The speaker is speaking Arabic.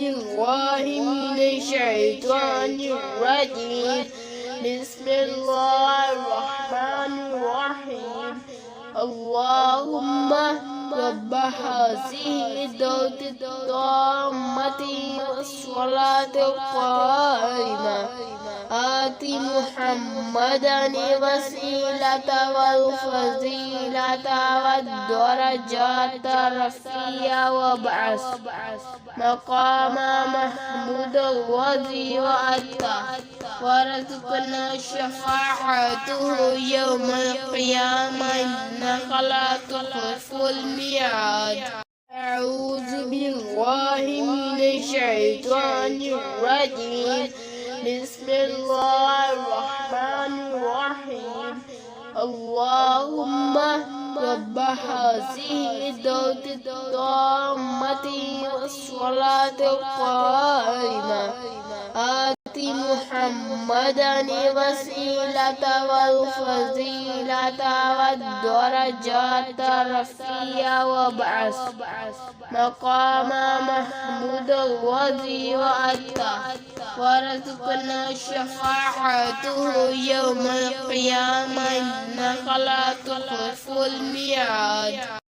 بالله من الشيطان الرجيم بسم الله الرحمن الرحيم اللهم رب هذه الدولة التامة والصلاة القائمة آت محمدا الوسيلة والفضيلة والدرجات الرفيعة وابعث مقاما محمودا الذي وعدته وارزقنا شفاعته يوم القيامة إنك لا تخلف الميعاد. أعوذ بالله من الشيطان الرجيم بسم الله الرحمن الرحيم اللهم رب هذه الدولة التامة والصلاة القائمة آت محمدا الوسيلة والفضيلة والدرجات الرفيعة وابعث مقاما محمودا الذي وعدته وارزقنا شفاعته يوم القيامة إنك لا تخلف الميعاد.